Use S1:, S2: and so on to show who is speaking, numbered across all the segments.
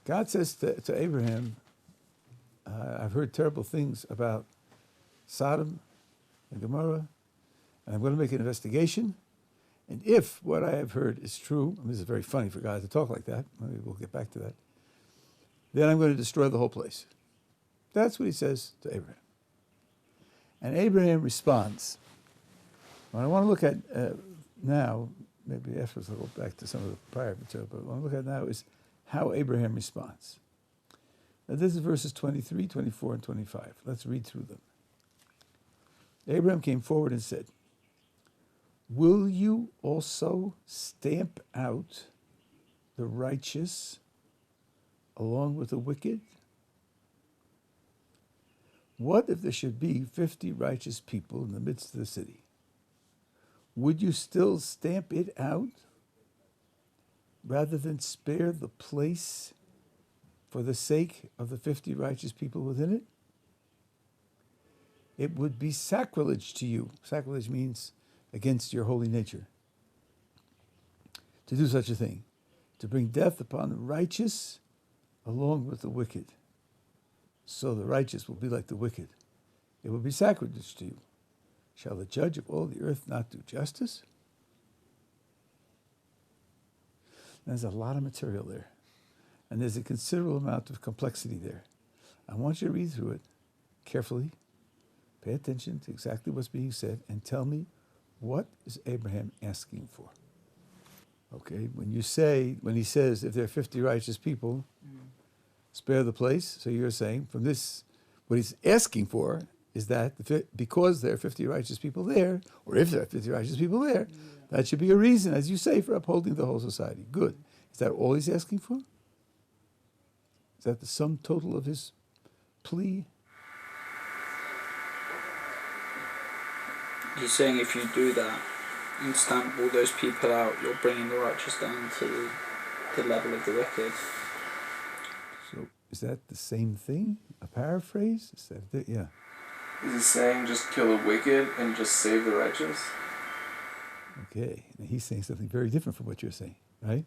S1: God says to Abraham, I've heard terrible things about Sodom and Gomorrah, and I'm going to make an investigation. And if what I have heard is true, I mean, this is very funny for God to talk like that. Maybe we'll get back to that. Then I'm going to destroy the whole place. That's what he says to Abraham. And Abraham responds. What I want to look at now, maybe afterwards I'll go back to some of the prior material, but what I want to look at now is how Abraham responds. Now this is verses 23, 24, and 25. Let's read through them. Abraham came forward and said, "Will you also stamp out the righteous along with the wicked? What if there should be 50 righteous people in the midst of the city? Would you still stamp it out rather than spare the place for the sake of the 50 righteous people within it? It would be sacrilege to you." Sacrilege means against your holy nature. "To do such a thing, to bring death upon the righteous along with the wicked. So the righteous will be like the wicked. It will be sacrilege to you. Shall the judge of all the earth not do justice?" There's a lot of material there. And there's a considerable amount of complexity there. I want you to read through it carefully. Pay attention to exactly what's being said and tell me, what is Abraham asking for? Okay, when he says, if there are 50 righteous people, spare the place. So you're saying from this, what he's asking for is that because there are 50 righteous people there, or if there are 50 righteous people there, that should be a reason, as you say, for upholding the whole society. Good. Is that all he's asking for? Is that the sum total of his plea?
S2: He's saying if you do that and stamp all those people out, you're bringing the righteous down to the level of the wicked.
S1: So is that the same thing? A paraphrase? Is that it? Yeah.
S3: Is he saying just kill the wicked and just save the righteous?
S1: Okay. Now he's saying something very different from what you're saying, right?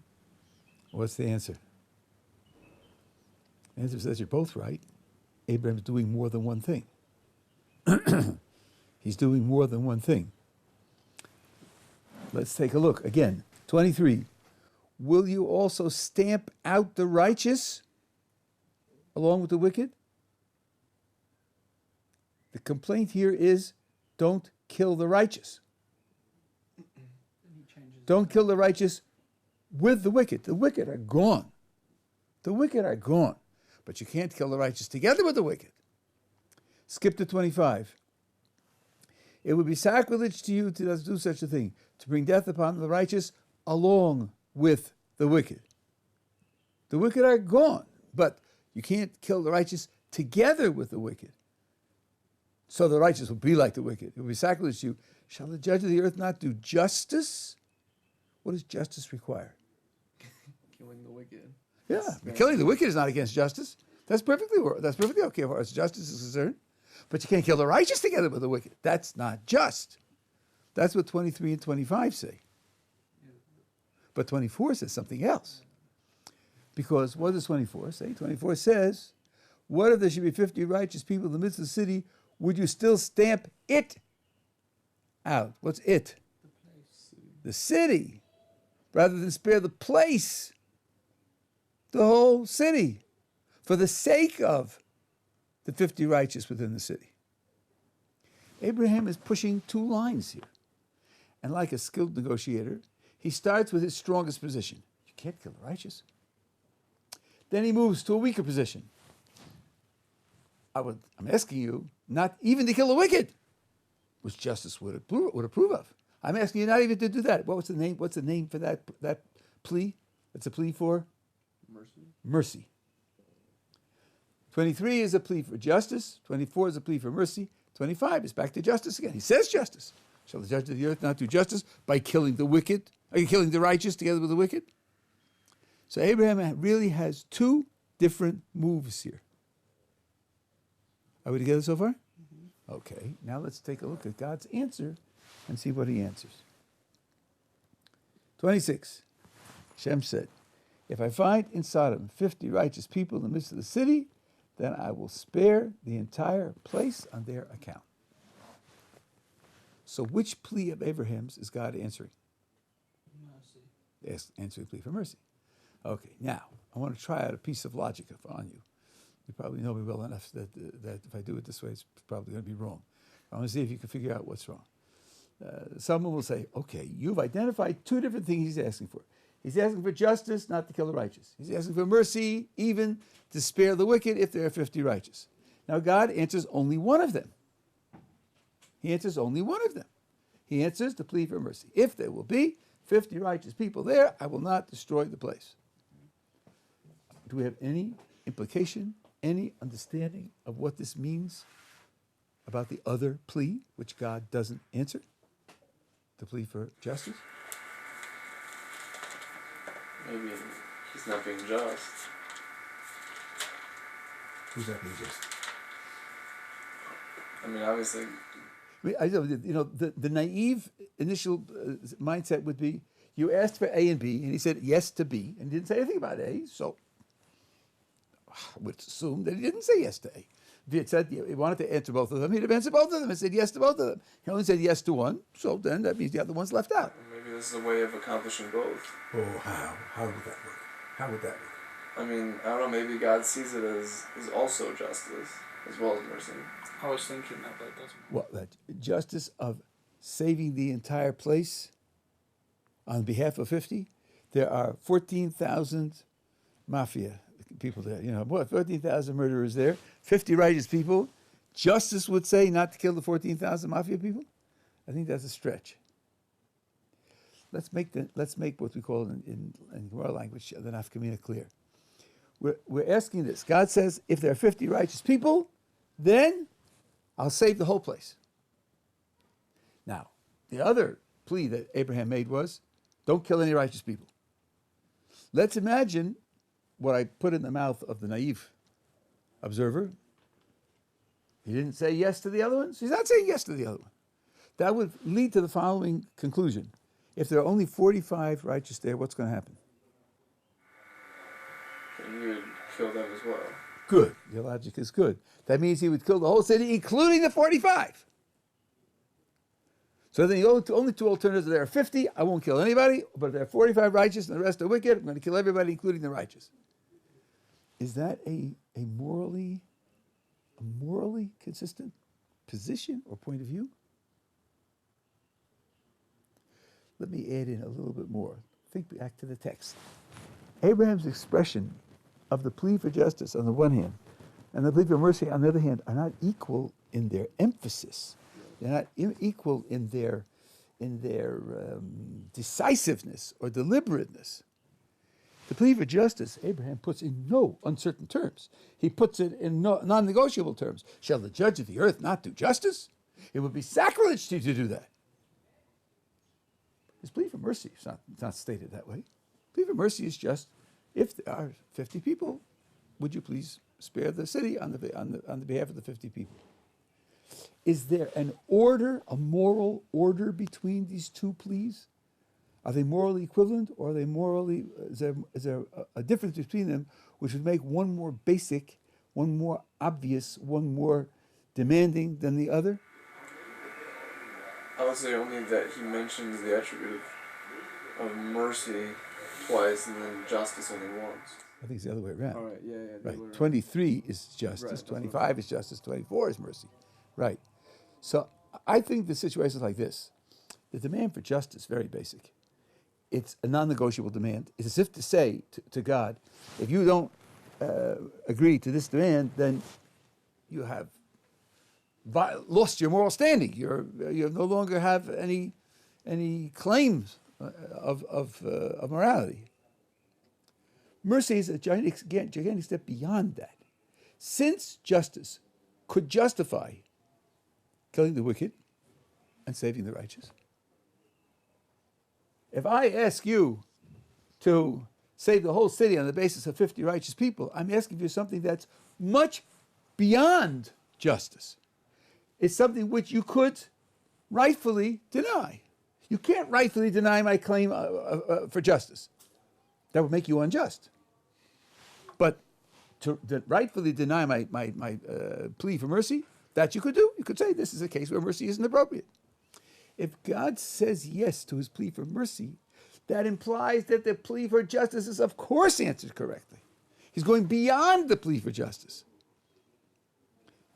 S1: What's the answer? The answer says you're both right. Abraham's doing more than one thing. He's doing more than one thing. Let's take a look. Again, 23. Will you also stamp out the righteous along with the wicked? The complaint here is don't kill the righteous. Don't kill the righteous with the wicked. The wicked are gone. The wicked are gone. But you can't kill the righteous together with the wicked. Skip to 25. It would be sacrilege to you to do such a thing, to bring death upon the righteous along with the wicked. The wicked are gone, but you can't kill the righteous together with the wicked. So the righteous will be like the wicked. It will be sacrilege to you. Shall the judge of the earth not do justice? What does justice require?
S3: Killing the wicked.
S1: Yeah, killing the wicked is not against justice. That's perfectly okay as far as justice is concerned. But you can't kill the righteous together with the wicked. That's not just. That's what 23 and 25 say. But 24 says something else. Because what does 24 say? 24 says, what if there should be 50 righteous people in the midst of the city? Would you still stamp it out? What's it? The city. Rather than spare the place. The whole city. For the sake of the 50 righteous within the city. Abraham is pushing two lines here. And like a skilled negotiator, he starts with his strongest position. You can't kill the righteous. Then he moves to a weaker position. I'm asking you not even to kill the wicked, which justice would approve of. I'm asking you not even to do that. What's the name for that plea? That's a plea for? Mercy. 23 is a plea for justice. 24 is a plea for mercy. 25 is back to justice again. He says justice. Shall the judge of the earth not do justice by killing the wicked? Are you killing the righteous together with the wicked? So Abraham really has two different moves here. Are we together so far? Mm-hmm. Okay, now let's take a look at God's answer and see what he answers. 26, Shem said, If I find in Sodom 50 righteous people in the midst of the city, then I will spare the entire place on their account. So which plea of Abraham's is God answering?
S2: Mercy.
S1: Yes, answering the plea for mercy. Okay, now, I want to try out a piece of logic on you. You probably know me well enough that if I do it this way, it's probably going to be wrong. I want to see if you can figure out what's wrong. Someone will say, okay, you've identified two different things he's asking for. He's asking for justice, not to kill the righteous. He's asking for mercy, even to spare the wicked if there are 50 righteous. Now, God answers only one of them. He answers only one of them. He answers the plea for mercy. If there will be 50 righteous people there, I will not destroy the place. Do we have any implication, any understanding of what this means about the other plea, which God doesn't answer? The plea for justice?
S3: Maybe he's not being just.
S1: Who's that being just?
S3: I mean, obviously,
S1: The naive initial mindset would be, you asked for A and B, and he said yes to B, and didn't say anything about A, so I would assume that he didn't say yes to A. If he had said he wanted to answer both of them, he'd have answered both of them and said yes to both of them. He only said yes to one, so then that means the other one's left out.
S3: maybe this is a way of accomplishing both.
S1: Oh, how? How would that work? How would that work?
S3: I mean, I don't know, maybe God sees it as also justice, as well as mercy.
S2: I was thinking that, but it doesn't.
S1: Well, that justice of saving the entire place on behalf of 50. There are 14,000 mafia people there. 14,000 murderers there, 50 righteous people. Justice would say not to kill the 14,000 mafia people. I think that's a stretch. Let's make what we call in Gemara language the nafkamina clear. We're asking this. God says, if there are 50 righteous people, then I'll save the whole place. Now, the other plea that Abraham made was, don't kill any righteous people. Let's imagine what I put in the mouth of the naive observer. He didn't say yes to the other ones. He's not saying yes to the other one. That would lead to the following conclusion. If there are only 45 righteous there, what's going to happen?
S3: And you would kill them as well.
S1: Good. Your logic is good. That means he would kill the whole city, including the 45. So then the only two alternatives, there are 50, I won't kill anybody, but if there are 45 righteous and the rest are wicked, I'm going to kill everybody, including the righteous. Is that a morally consistent position or point of view? Let me add in a little bit more. Think back to the text. Abraham's expression of the plea for justice on the one hand and the plea for mercy on the other hand are not equal in their emphasis. They're not equal in their decisiveness or deliberateness. The plea for justice, Abraham puts in no uncertain terms. He puts it in non-negotiable terms. Shall the judge of the earth not do justice? It would be sacrilege to do that. His plea for mercy is not stated that way. Plea for mercy is just, if there are 50 people, would you please spare the city on the behalf of the 50 people? Is there an order, a moral order between these two pleas? Are they morally equivalent, or are they morally? Is there a difference between them, which would make one more basic, one more obvious, one more demanding than the other?
S3: I would say only that he mentions the attribute of mercy twice and then justice only once.
S1: I think it's the other way around.
S3: All right, yeah.
S1: Right. 23 is justice.
S3: Right,
S1: 25 is justice. 24 is mercy. Right. So I think the situation is like this. The demand for justice is very basic. It's a non-negotiable demand. It's as if to say to God, if you don't agree to this demand, then you have lost your moral standing. You no longer have any claims of morality. Mercy is a gigantic step beyond that. Since justice could justify killing the wicked and saving the righteous, if I ask you to save the whole city on the basis of 50 righteous people, I'm asking for something that's much beyond justice. It's something which you could rightfully deny. You can't rightfully deny my claim for justice. That would make you unjust. But to rightfully deny my plea for mercy, that you could do. You could say this is a case where mercy isn't appropriate. If God says yes to his plea for mercy, that implies that the plea for justice is of course answered correctly. He's going beyond the plea for justice.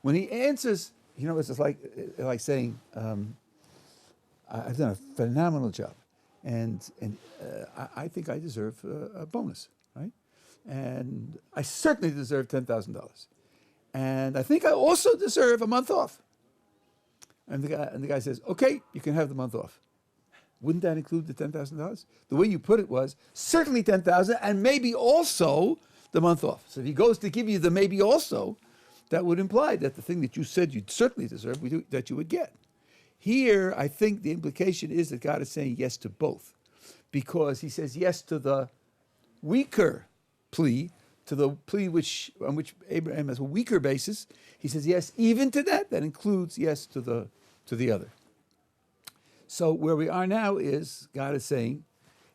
S1: When he answers, it's just like saying, I've done a phenomenal job, and I think I deserve a bonus, right? And I certainly deserve $10,000, and I think I also deserve a month off. And the guy says, okay, you can have the month off. Wouldn't that include the $10,000? The way you put it was certainly $10,000 and maybe also the month off. So if he goes to give you the maybe also, that would imply that the thing that you said you'd certainly deserve, that you would get. Here, I think the implication is that God is saying yes to both, because he says yes to the weaker plea, to the plea on which Abraham has a weaker basis. He says yes even to that. That includes yes to the other. So where we are now is God is saying,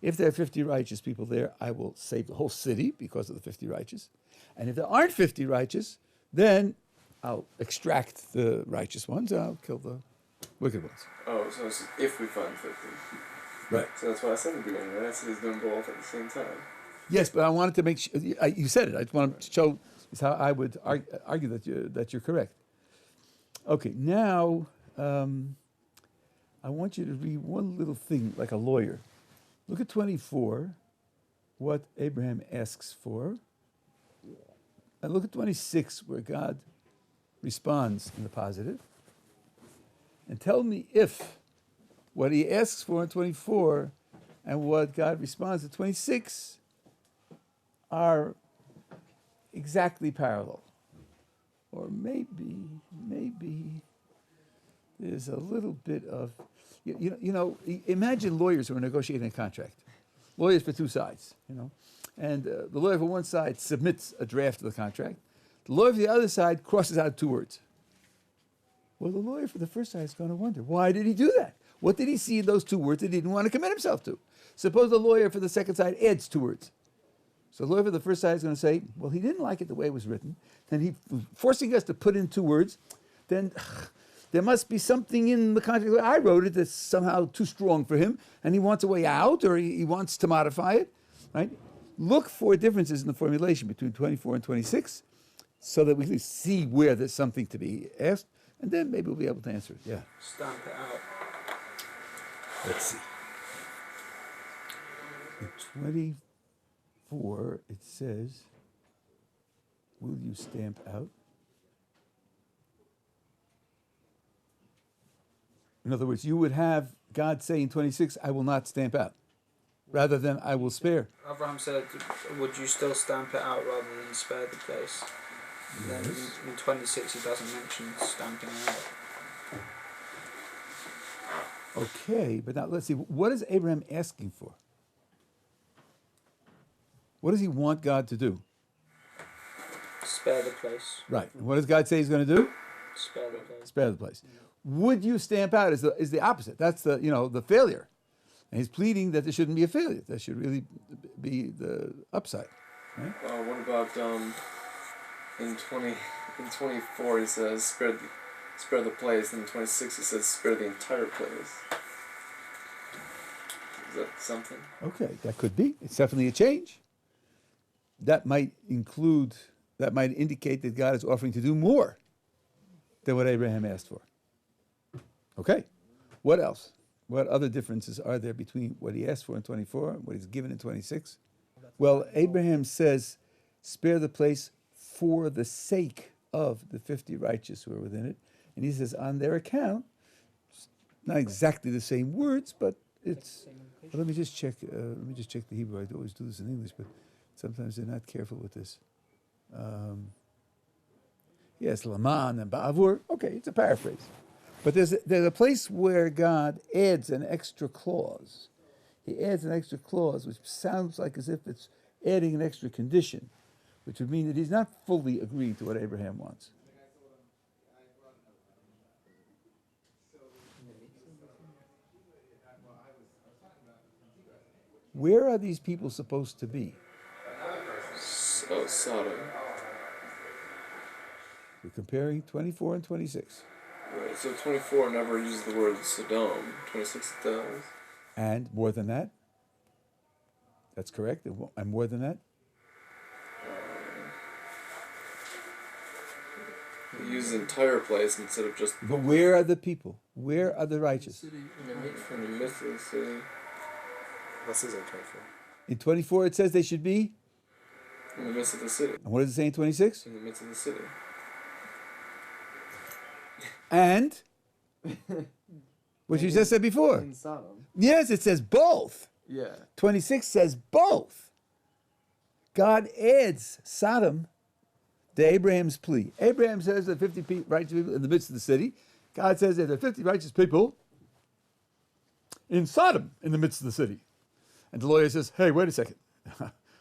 S1: if there are 50 righteous people there, I will save the whole city because of the 50 righteous. And if there aren't 50 righteous, then I'll extract the righteous ones and I'll kill the wicked ones.
S3: Oh, so it's if we find 50.
S1: Right.
S3: So that's what I said in the beginning, right? I said he's doing both at the same time.
S1: Yes, but I wanted to make sure, you said it, I just wanted to show is how I would argue that you're correct. Okay, now I want you to read one little thing like a lawyer. Look at 24, what Abraham asks for. And look at 26, where God responds in the positive. And tell me if what he asks for in 24 and what God responds in 26 are exactly parallel. Or maybe there's a little bit of, imagine lawyers who are negotiating a contract. Lawyers for two sides, And the lawyer for one side submits a draft of the contract. The lawyer for the other side crosses out 2 words. Well, the lawyer for the first side is going to wonder, why did he do that? What did he see in those 2 words that he didn't want to commit himself to? Suppose the lawyer for the second side adds 2 words. So the lawyer for the first side is going to say, well, he didn't like it the way it was written. Then he forcing us to put in 2 words. Then there must be something in the contract. I wrote it that's somehow too strong for him, and he wants a way out, or he wants to modify it, right? Look for differences in the formulation between 24 and 26 so that we can see where there's something to be asked, and then maybe we'll be able to answer it. Yeah.
S2: Stamp it out.
S1: Let's see. In 24, it says, will you stamp out? In other words, you would have God say in 26, I will not stamp out, rather than I will spare.
S2: Avraham said, would you still stamp it out rather than spare the place? And then in 26 he doesn't mention stamping it out.
S1: Okay, but now let's see. What is Abraham asking for? What does he want God to do?
S2: Spare the place.
S1: Right. And what does God say he's going to do?
S2: Spare the place.
S1: Spare the place. Would you stamp out is the opposite. That's the failure. And he's pleading that there shouldn't be a failure. That should really be the upside. Right?
S3: What about in 24 he says spare the place, and in 26 he says spare the entire place. Is that something?
S1: Okay, that could be. It's definitely a change. That might indicate that God is offering to do more than what Abraham asked for. Okay, what else? What other differences are there between what he asked for in 24 and what he's given in 26? Well, Abraham says, spare the place for the sake of the 50 righteous who are within it. And he says, on their account, it's not exactly the same words, but it's... Well, let me just check the Hebrew. I always do this in English, but sometimes they're not careful with this. Yes, Laman and Ba'avur. Okay, it's a paraphrase. But there's a place where God adds an extra clause. He adds an extra clause, which sounds like as if it's adding an extra condition, which would mean that he's not fully agreeing to what Abraham wants. Where are these people supposed to be?
S3: So Sodom.
S1: We're comparing 24 and 26.
S3: Right. So 24 never uses the word Sodom. 26 does.
S1: And more than that? That's correct. And more than that?
S3: He uses entire place instead of just
S1: But where are the people? Where are the righteous?
S3: in the midst of the city.
S4: This isn't 24.
S1: In 24 it says they should be?
S3: In the midst of the city.
S1: And what does it say in 26?
S3: In the midst of the city.
S1: And? What you just said before.
S4: In Sodom.
S1: Yes, it says both.
S4: Yeah.
S1: 26 says both. God adds Sodom to Abraham's plea. Abraham says there are 50 righteous people in the midst of the city. God says there are 50 righteous people in Sodom in the midst of the city. And the lawyer says, hey, wait a second.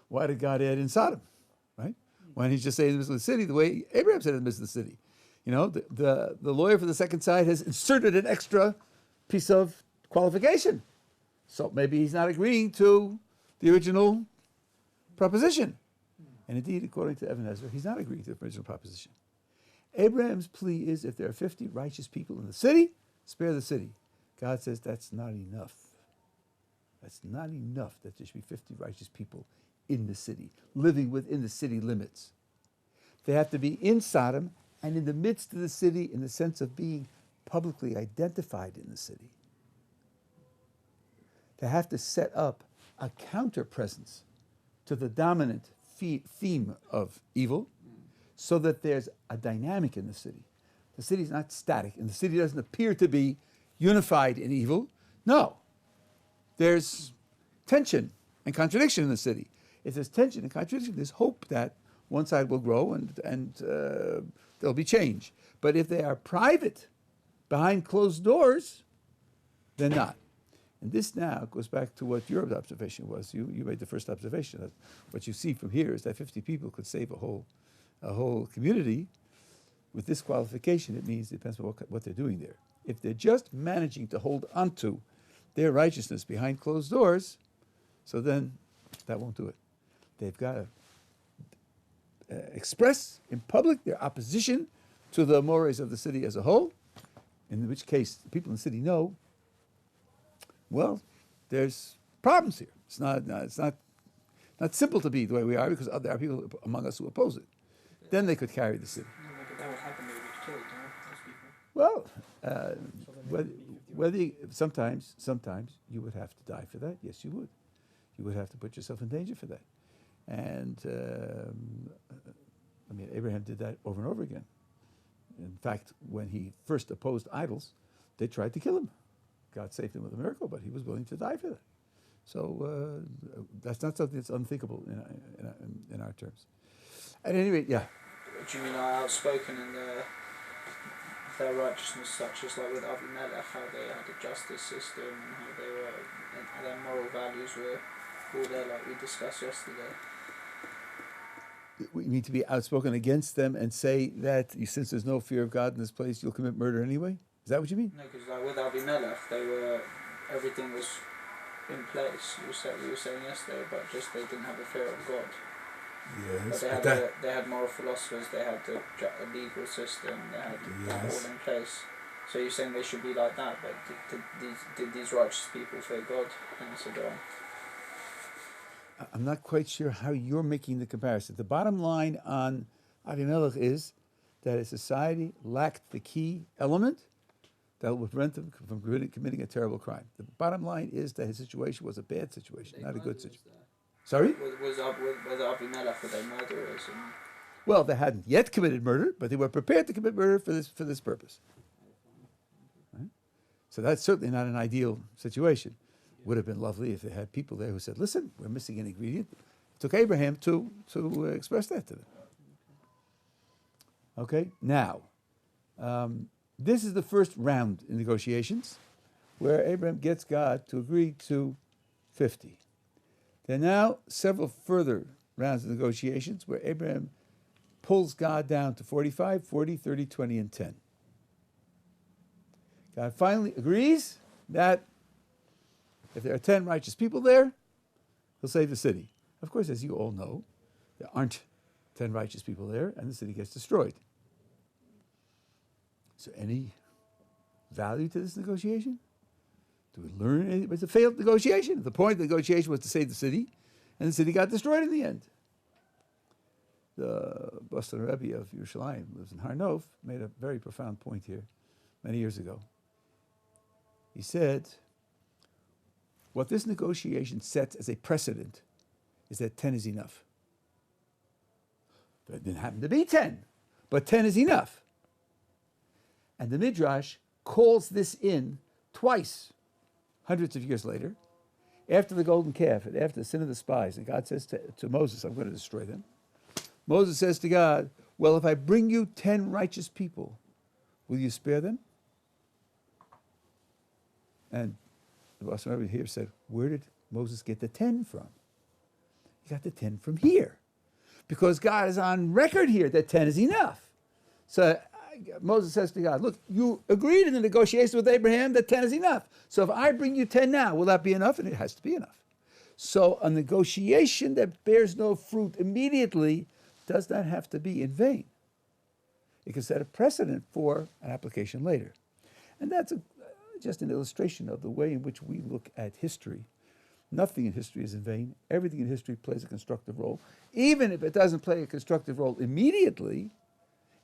S1: Why did God add in Sodom? Right? Why didn't he just say in the midst of the city the way Abraham said in the midst of the city? You know, the lawyer for the second side has inserted an extra piece of qualification. So maybe he's not agreeing to the original proposition. And indeed, according to Evan Ezra, he's not agreeing to the original proposition. Abraham's plea is if there are 50 righteous people in the city, spare the city. God says that's not enough. That's not enough that there should be 50 righteous people in the city, living within the city limits. They have to be in Sodom and in the midst of the city in the sense of being publicly identified in the city. They have to set up a counter presence to the dominant theme of evil so that there's a dynamic in the city. The city's not static, and the city doesn't appear to be unified in evil. No. There's tension and contradiction in the city. If there's tension and contradiction, there's hope that one side will grow and there'll be change. But if they are private, behind closed doors, they're not. And this now goes back to what your observation was. You made the first observation. That what you see from here is that 50 people could save a whole community. With this qualification, it means it depends on what they're doing there. If they're just managing to hold onto their righteousness behind closed doors, so then that won't do it. They've got to express in public their opposition to the mores of the city as a whole, in which case the people in the city know, well, there's problems here. It's not simple to be the way we are because there are people among us who oppose it. Then they could carry the city.
S2: No, but that would happen. They would be killed, those people.
S1: Well, sometimes you would have to die for that. Yes, you would. You would have to put yourself in danger for that. And Abraham did that over and over again. In fact, when he first opposed idols, they tried to kill him. God saved him with a miracle, but he was willing to die for that. So that's not something that's unthinkable in our terms. At any rate, yeah.
S2: Do you mean outspoken in their righteousness, such as like with Avraham, how they had a justice system and how they were, and their moral values were all there, like we discussed yesterday?
S1: We need to be outspoken against them and say that since there's no fear of God in this place, you'll commit murder anyway? Is that what you mean?
S2: No, because like with Avimelech, everything was in place. You were saying yesterday, but just they didn't have a fear of God.
S1: Yes.
S2: But they had moral philosophers, they had the legal system, they had that all in place. So you're saying they should be like that, but did these righteous people fear God and so on?
S1: I'm not quite sure how you're making the comparison. The bottom line on Avimelech is that his society lacked the key element that would prevent them from committing a terrible crime. The bottom line is that his situation was a bad situation, not a good situation. Sorry?
S2: Was Avimelech, were they murderers?
S1: Well, they hadn't yet committed murder, but they were prepared to commit murder for this purpose. Right? So that's certainly not an ideal situation. Would have been lovely if they had people there who said, listen, we're missing an ingredient. It took Abraham to express that to them. Okay, now, this is the first round in negotiations where Abraham gets God to agree to 50. There are now several further rounds of negotiations where Abraham pulls God down to 45, 40, 30, 20, and 10. God finally agrees that if there are 10 righteous people there, he'll save the city. Of course, as you all know, there aren't 10 righteous people there, and the city gets destroyed. Is there any value to this negotiation? Do we learn anything? It's a failed negotiation. The point of the negotiation was to save the city, and the city got destroyed in the end. The Boston Rabbi of Yerushalayim, who lives in Har Nof, made a very profound point here many years ago. He said, what this negotiation sets as a precedent is that 10 is enough. There didn't happen to be 10, but 10 is enough. And the Midrash calls this in twice, hundreds of years later, after the golden calf and after the sin of the spies. And God says to Moses, I'm going to destroy them. Moses says to God, well, if I bring you 10 righteous people, will you spare them? And the Boston Rabbi here said, where did Moses get the 10 from? He got the 10 from here. Because God is on record here that 10 is enough. So Moses says to God, look, you agreed in the negotiation with Abraham that 10 is enough. So if I bring you 10 now, will that be enough? And it has to be enough. So a negotiation that bears no fruit immediately does not have to be in vain. It can set a precedent for an application later. And that's just an illustration of the way in which we look at history. Nothing in history is in vain. Everything in history plays a constructive role. Even if it doesn't play a constructive role immediately,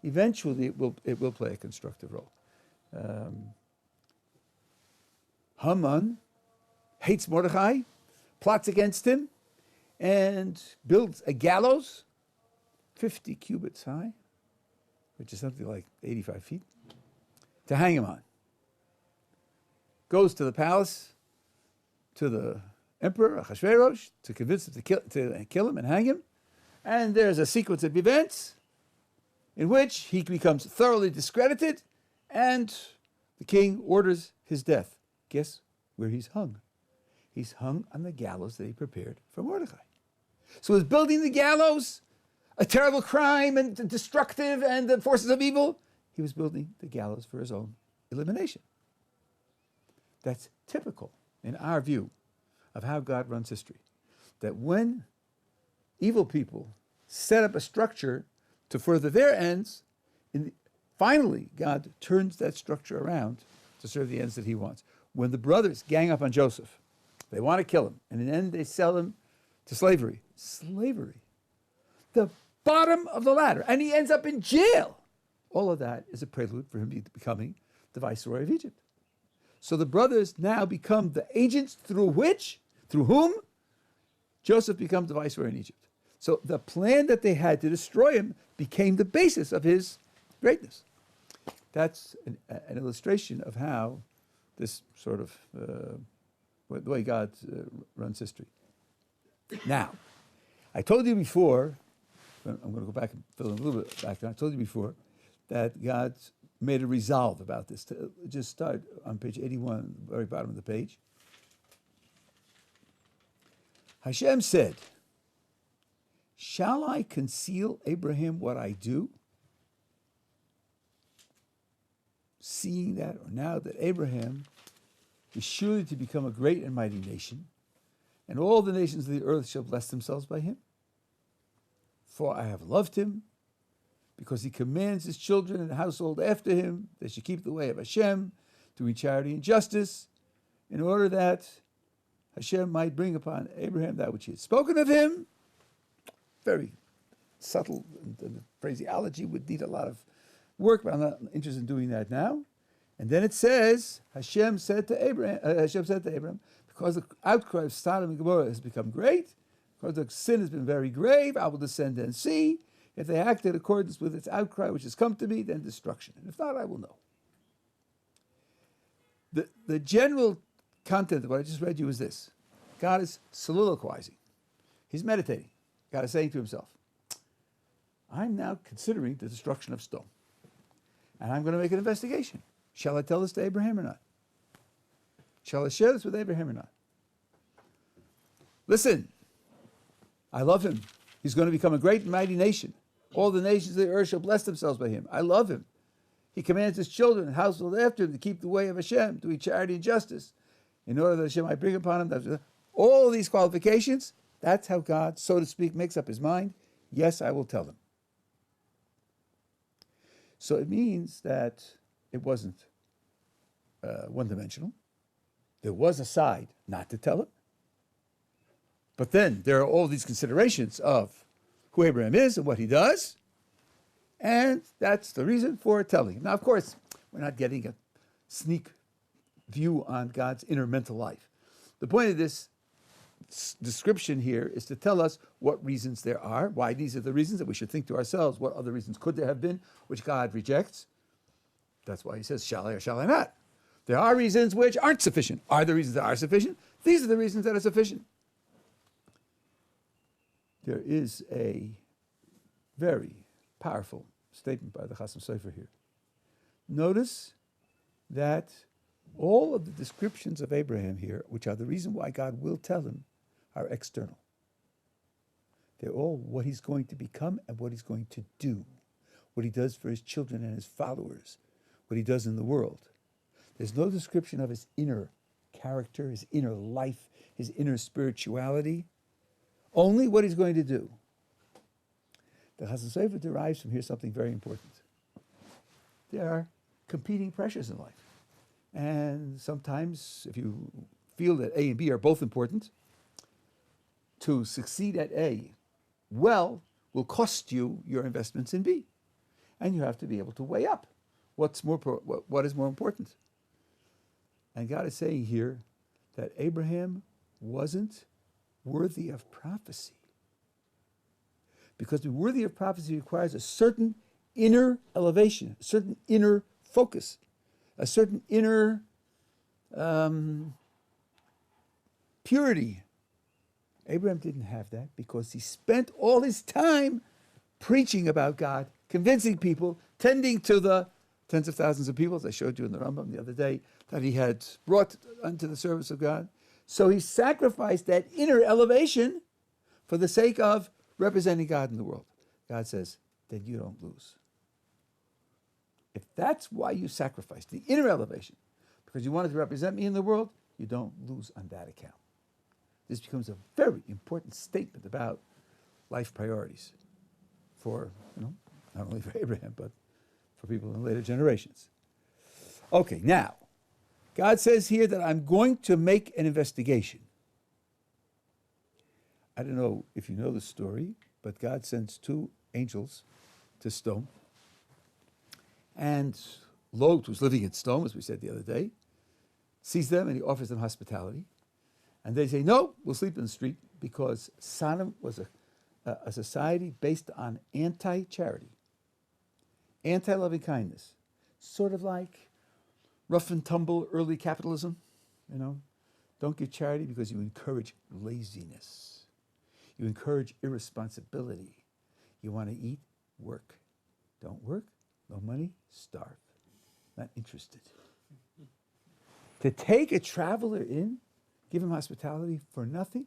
S1: eventually it will play a constructive role. Haman hates Mordechai, plots against him, and builds a gallows 50 cubits high, which is something like 85 feet, to hang him on. Goes to the palace, to the emperor, Achashverosh, to convince him to kill him and hang him. And there's a sequence of events in which he becomes thoroughly discredited, and the king orders his death. Guess where he's hung? He's hung on the gallows that he prepared for Mordechai. So is building the gallows a terrible crime and destructive and the forces of evil? He was building the gallows for his own elimination. That's typical, in our view, of how God runs history. That when evil people set up a structure to further their ends, finally God turns that structure around to serve the ends that he wants. When the brothers gang up on Joseph, they want to kill him, and in the end they sell him to slavery. Slavery. The bottom of the ladder, and he ends up in jail. All of that is a prelude for him becoming the viceroy of Egypt. So the brothers now become the agents through whom Joseph becomes the viceroy in Egypt. So the plan that they had to destroy him became the basis of his greatness. That's an illustration of how this sort of, the way God runs history. Now, I told you before, I'm going to go back and fill in a little bit back. I told you before that God made a resolve about this. To just start on page 81, the very bottom of the page. Hashem said, shall I conceal Abraham what I do? Seeing that, or now that Abraham is surely to become a great and mighty nation, and all the nations of the earth shall bless themselves by him. For I have loved him, because he commands his children and household after him, they should keep the way of Hashem, doing charity and justice, in order that Hashem might bring upon Abraham that which he had spoken of him. Very subtle, and the phraseology would need a lot of work, but I'm not interested in doing that now. And then it says, Hashem said to Abraham, because the outcry of Sodom and Gomorrah has become great, because the sin has been very grave, I will descend and see. If they act in accordance with its outcry which has come to me, then destruction. And if not, I will know. The general content of what I just read you is this. God is soliloquizing. He's meditating. God is saying to himself, I'm now considering the destruction of Sodom. And I'm going to make an investigation. Shall I tell this to Abraham or not? Shall I share this with Abraham or not? Listen, I love him. He's going to become a great and mighty nation. All the nations of the earth shall bless themselves by him. I love him. He commands his children and household after him to keep the way of Hashem, doing charity and justice, in order that Hashem might bring upon him. All these qualifications, That's how God, so to speak, makes up his mind. Yes, I will tell him. So it means that it wasn't one-dimensional. There was a side not to tell him. But then there are all these considerations of who Abraham is and what he does. And that's the reason for telling him. Now, of course, we're not getting a sneak view on God's inner mental life. The point of this description here is to tell us what reasons there are, why these are the reasons, that we should think to ourselves, what other reasons could there have been, which God rejects. That's why he says, shall I or shall I not? There are reasons which aren't sufficient. Are the reasons that are sufficient? These are the reasons that are sufficient. There is a very powerful statement by the Chasam Sofer here. Notice that all of the descriptions of Abraham here, which are the reason why God will tell him, are external. They're all what he's going to become and what he's going to do, what he does for his children and his followers, what he does in the world. There's no description of his inner character, his inner life, his inner spirituality, only what he's going to do. The Chasam Sofer derives from here something very important. There are competing pressures in life. And sometimes, if you feel that A and B are both important, to succeed at A well will cost you your investments in B. And you have to be able to weigh up what is more important. And God is saying here that Abraham wasn't worthy of prophecy. Because to be worthy of prophecy requires a certain inner elevation, a certain inner focus, a certain inner purity. Abraham didn't have that because he spent all his time preaching about God, convincing people, tending to the tens of thousands of people, as I showed you in the Rambam the other day, that he had brought unto the service of God. So he sacrificed that inner elevation for the sake of representing God in the world. God says, then you don't lose. If that's why you sacrificed the inner elevation, because you wanted to represent me in the world, you don't lose on that account. This becomes a very important statement about life priorities for, not only for Abraham, but for people in later generations. Okay, now, God says here that I'm going to make an investigation. I don't know if you know the story, but God sends two angels to Sodom. And Lot, who's living in Sodom, as we said the other day, sees them and he offers them hospitality. And they say, no, we'll sleep in the street, because Sodom was a society based on anti-charity, anti-loving kindness, sort of like rough and tumble early capitalism. Don't give charity because you encourage laziness. You encourage irresponsibility. You want to eat? Work. Don't work? No money? Starve. Not interested. To take a traveler in, give him hospitality for nothing,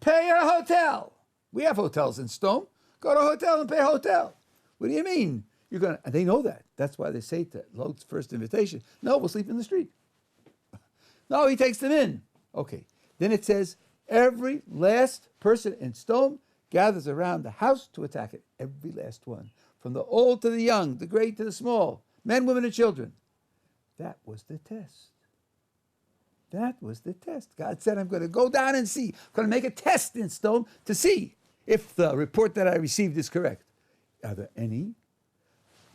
S1: pay a hotel. We have hotels in Sodom. Go to a hotel and pay a hotel. What do you mean? And they know that. That's why they say to Lot's first invitation, no, we'll sleep in the street. No, he takes them in. Okay. Then it says, every last person in Sodom gathers around the house to attack it. Every last one. From the old to the young, the great to the small, men, women, and children. That was the test. That was the test. God said, I'm going to go down and see. I'm going to make a test in Sodom to see if the report that I received is correct. Are there any?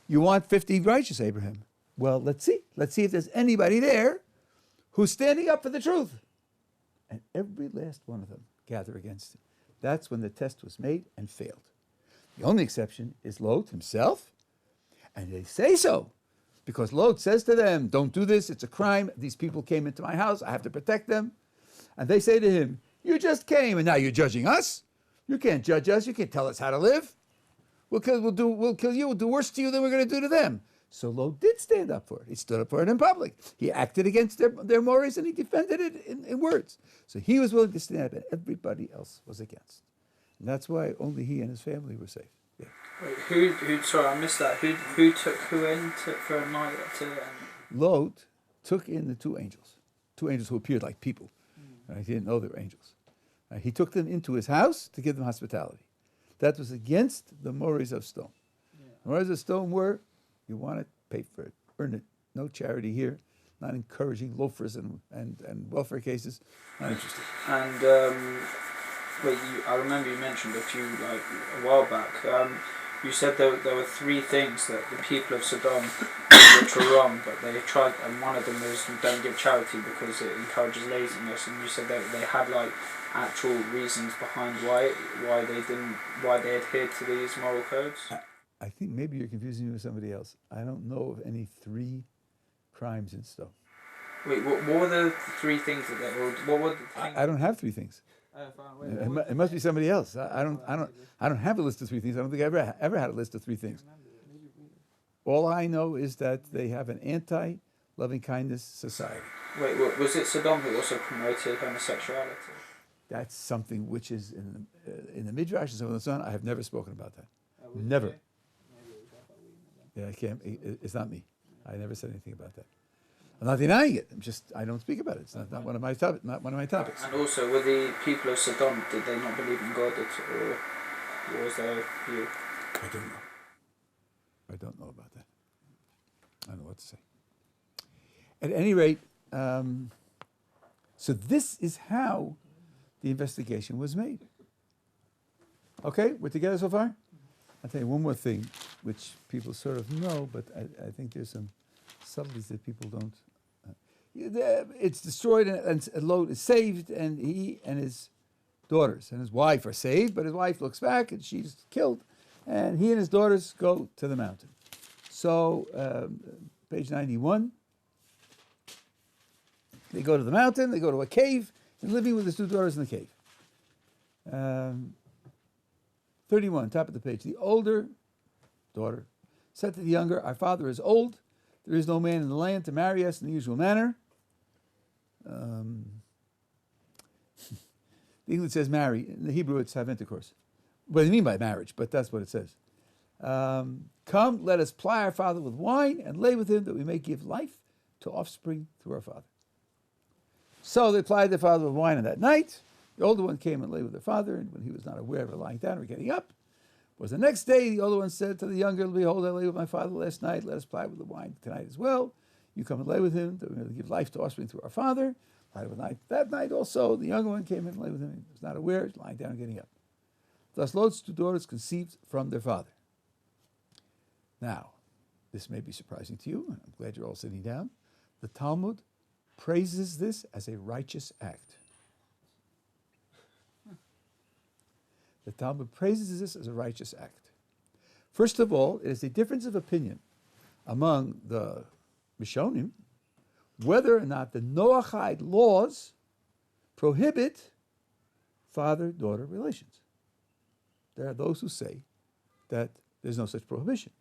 S1: You want 50 righteous, Abraham? Well, let's see. Let's see if there's anybody there who's standing up for the truth. And every last one of them gather against him. That's when the test was made and failed. The only exception is Lot himself. And they say so. Because Lot says to them, don't do this, it's a crime. These people came into my house, I have to protect them. And they say to him, you just came and now you're judging us? You can't judge us, you can't tell us how to live. We'll kill you, we'll do worse to you than we're going to do to them. So Lot did stand up for it. He stood up for it in public. He acted against their mores and he defended it in words. So he was willing to stand up and everybody else was against. And that's why only he and his family were saved. Yeah.
S2: Wait, who? Sorry, I missed that. Who took who in for a night
S1: Lot took in the two angels who appeared like people. Right? He didn't know they were angels. He took them into his house to give them hospitality. That was against the mores of stone. The mores of stone were, you want it, pay for it, earn it. No charity here, not encouraging loafers and welfare cases, not interested.
S2: And I remember you mentioned a while back. You said there were three things that the people of Sodom which were wrong, but they tried, and one of them was don't give charity because it encourages laziness. And you said that they had actual reasons behind why they adhered to these moral codes.
S1: I think maybe you're confusing me with somebody else. I don't know of any 3 crimes in Sodom.
S2: Wait, what were the 3 things that they were? What were the things?
S1: I don't have 3 things. It must be somebody else. I don't have a list of 3 things. I don't think I ever had a list of 3 things. All I know is that they have an anti-loving kindness society.
S2: Wait, was it Sodom who also promoted homosexuality?
S1: That's something which is in the Midrash and so on and so on. I have never spoken about that. Never. Yeah, I can't. It's not me. I never said anything about that. I'm not denying it. I don't speak about it. It's not one of my topics. Not one of my topics.
S2: And also, were the people of Sodom, did they not believe in God or what was their view?
S1: I don't know. I don't know about that. I don't know what to say. At any rate, so this is how the investigation was made. Okay, we're together so far? I'll tell you one more thing, which people sort of know, but I think there's some subtleties that people don't. It's destroyed and Lot is saved, and he and his daughters and his wife are saved, but his wife looks back and she's killed, and he and his daughters go to the mountain. So, page 91, they go to the mountain, they go to a cave, and living with his 2 daughters in the cave. 31, top of the page. The older daughter said to the younger, our father is old. There is no man in the land to marry us in the usual manner. The English says marry. In the Hebrew, it's have intercourse. What do you mean by marriage? But that's what it says. Come, let us ply our father with wine and lay with him that we may give life to offspring through our father. So they plied their father with wine on that night. The older one came and lay with their father, and when he was not aware of her lying down or getting up, was the next day the older one said to the younger, behold, I lay with my father last night, let us ply with the wine tonight as well. You come and lay with him, that we may give life to offspring through our father. Plied with night. That night also, the younger one came in and lay with him, he was not aware, lying down and getting up. Thus Lot's 2 daughters conceived from their father. Now, this may be surprising to you, and I'm glad you're all sitting down. The Talmud praises this as a righteous act. The Talmud praises this as a righteous act. First of all, it is a difference of opinion among the Rishonim whether or not the Noachide laws prohibit father-daughter relations. There are those who say that there's no such prohibition.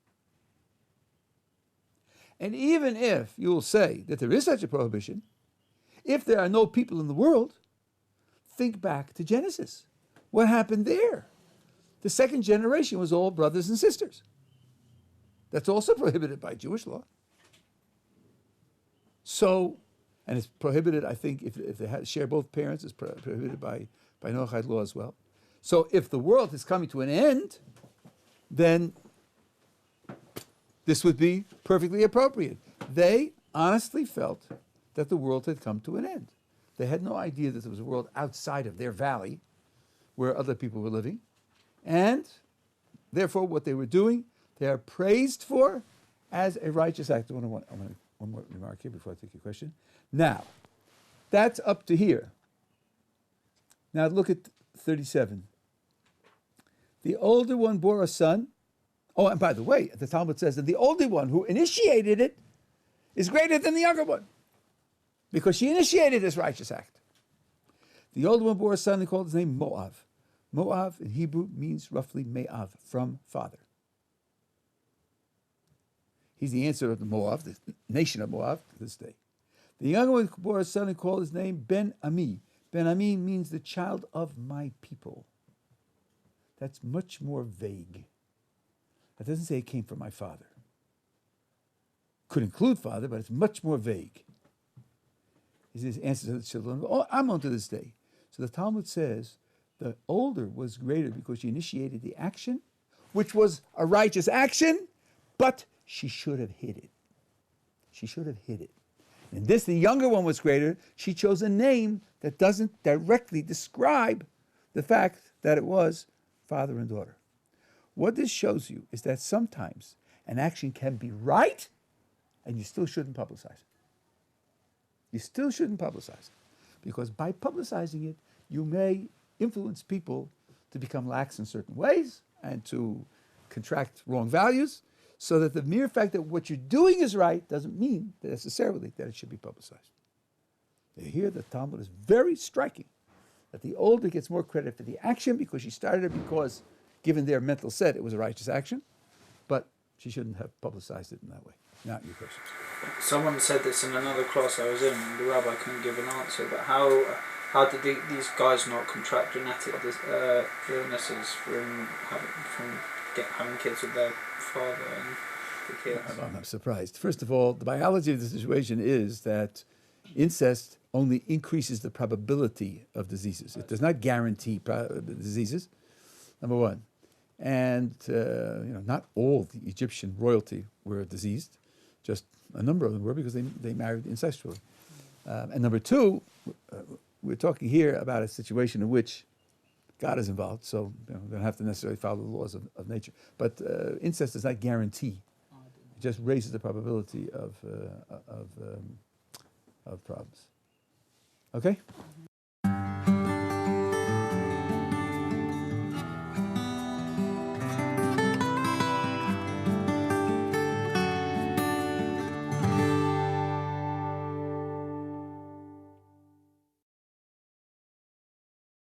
S1: And even if you will say that there is such a prohibition, if there are no people in the world, think back to Genesis. What happened there? The second generation was all brothers and sisters. That's also prohibited by Jewish law. So, and it's prohibited, I think, if they share both parents, it's prohibited by Noachide law as well. So if the world is coming to an end, then this would be perfectly appropriate. They honestly felt that the world had come to an end. They had no idea that there was a world outside of their valley where other people were living. And therefore, what they were doing, they are praised for as a righteous act. One more remark here before I take your question. Now, that's up to here. Now look at 37. The older one bore a son. Oh, and by the way, the Talmud says that the older one who initiated it is greater than the younger one because she initiated this righteous act. The older one bore a son and called his name Moav. Moav in Hebrew means roughly Me'av, from father. He's the answer of the Moav, the nation of Moav, to this day. The younger one bore a son and called his name Ben Ami. Ben Ami means the child of my people. That's much more vague. That doesn't say it came from my father. Could include father, but it's much more vague. He says, answer to the children of Ammon to this day. So the Talmud says the older was greater because she initiated the action, which was a righteous action, but she should have hid it. She should have hid it. And this, the younger one was greater. She chose a name that doesn't directly describe the fact that it was father and daughter. What this shows you is that sometimes an action can be right and you still shouldn't publicize it. You still shouldn't publicize it. Because by publicizing it, you may influence people to become lax in certain ways and to contract wrong values, so that the mere fact that what you're doing is right doesn't mean that necessarily that it should be publicized. Here the Talmud is very striking, that the older gets more credit for the action because she started it because, given their mental set, it was a righteous action, but she shouldn't have publicized it in that way. Not your question.
S2: Someone said this in another class I was in, and the rabbi couldn't give an answer, but how did these guys not contract genetic illnesses from having kids with their father and the kids?
S1: I'm not surprised. First of all, the biology of the situation is that incest only increases the probability of diseases. It does not guarantee diseases, number one. And not all the Egyptian royalty were diseased, just a number of them were because they married incestually. And number two, we're talking here about a situation in which God is involved, so we don't have to necessarily follow the laws of nature. But incest does not guarantee; it just raises the probability of problems. Okay.